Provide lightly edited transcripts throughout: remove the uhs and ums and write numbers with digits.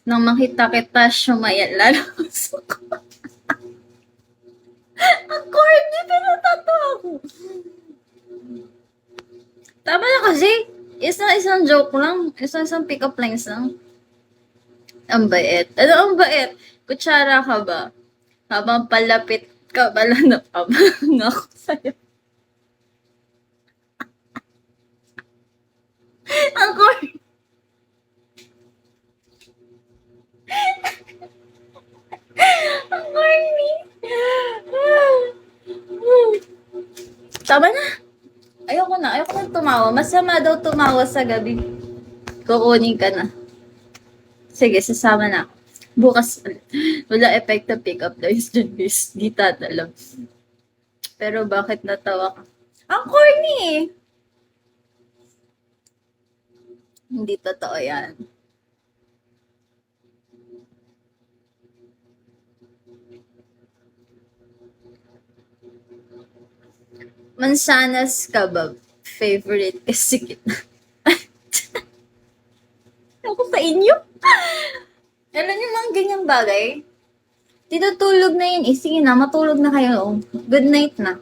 Nang makita kita, sumayan lalo gusto ko. Ang corny, pero totoo ako. Tama na kasi. Isang joke lang. Isang pick-up lines lang. Ang bait. Ano ang bait? Kutsara ka ba? Habang palapit ka pala na pabang ako sa'yo. Ang corny. Ang corny. Tama na. Ayoko na tumawa. Masama daw tumawa sa gabi. Kukunin ka na. Sige, sasama na ako. Bukas ulit. Wala effective pick-up lines dyan, guys. Di tatalam. Pero bakit natawa ka? Ang corny eh. Hindi totoo yan. Mansanas kebab. Favorite kasi kita. Ako sa inyo? Alam niyo mga ganyang bagay? Tinutulog na yun eh. Sige na, matulog na kayo. Good night na.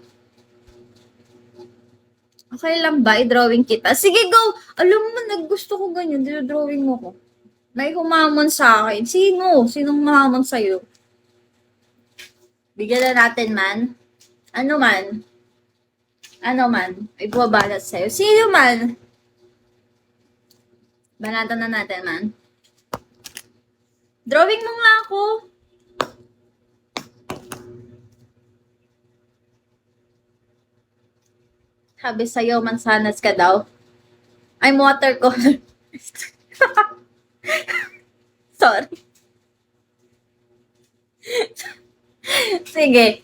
Okay lang ba? I-drawing kita. Sige, go! Alam mo, naggusto ko ganyan. Drawing mo ko. May humamon sa akin. Sino? Sinong mahamon sa'yo? Bigyan na natin man. Ano man? Ano man? Ibuwabalat sa'yo. Sino man? Banatan na natin man. Drawing mo nga ako. Sabi sa'yo, mansanas ka daw. I'm watercolor. Sorry. Sige.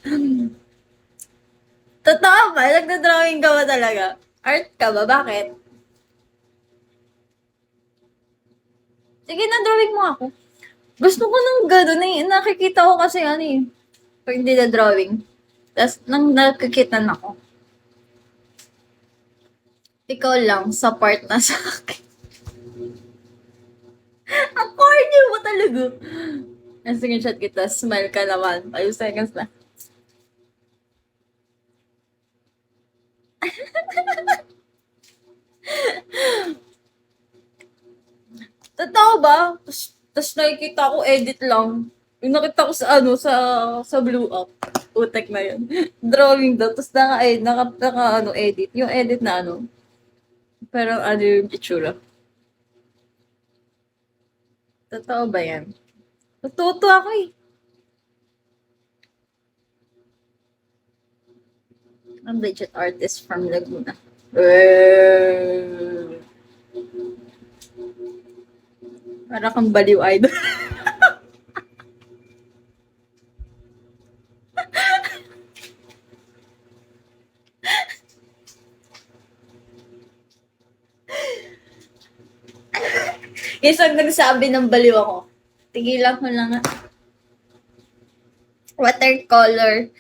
Totoo ba? Nagda-drawing ka ba talaga? Art ka ba? Bakit? Sige na, drawing mo ako. Gusto ko nang gano'n eh. Nakikita ko kasi ano eh. Pag hindi na drawing. Tapos nang nakikita na ako. Ikaw lang, support na sa akin. Ang corny mo talaga. Screenshot kita, smile ka naman. 5 seconds na. Totoo ba? Tapos nakikita ko, edit lang. Yung nakita ko sa ano, sa blue up. Utek na yun. Drawing daw. Tapos edit. Yung edit na ano. Pero ano yung itsura. Totoo ba yan? Natuto ako eh. I'm legit artist from Laguna. Para kang baliw idol. Isang nagsabi ng baliw ako. Tigilan ko lang nga. Watercolor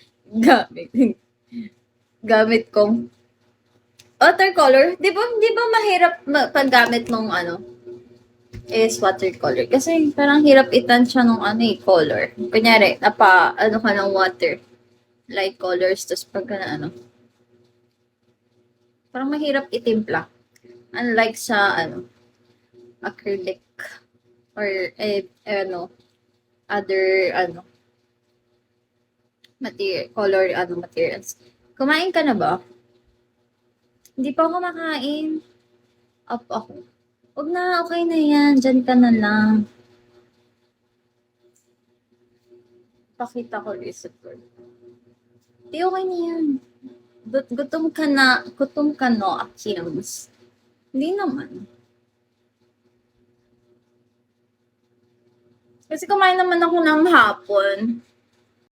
gamit kong watercolor. Di ba mahirap paggamit nung ano is watercolor. Kasi parang hirap itansya nung ano eh, color. Kunyari, ano ka ng water. Light colors, tapos pagka na ano. Parang mahirap itimpla. Unlike sa ano, acrylic or other materials. Kumain ka na ba? Hindi pa ako kumakain. Up ako. Huwag na, okay na yan. Diyan ka na lang. Pakita ko reset ko. Hindi, okay na yan. Gutom ka no, Akims. Hindi naman. Kasi kumain naman ako ng hapon.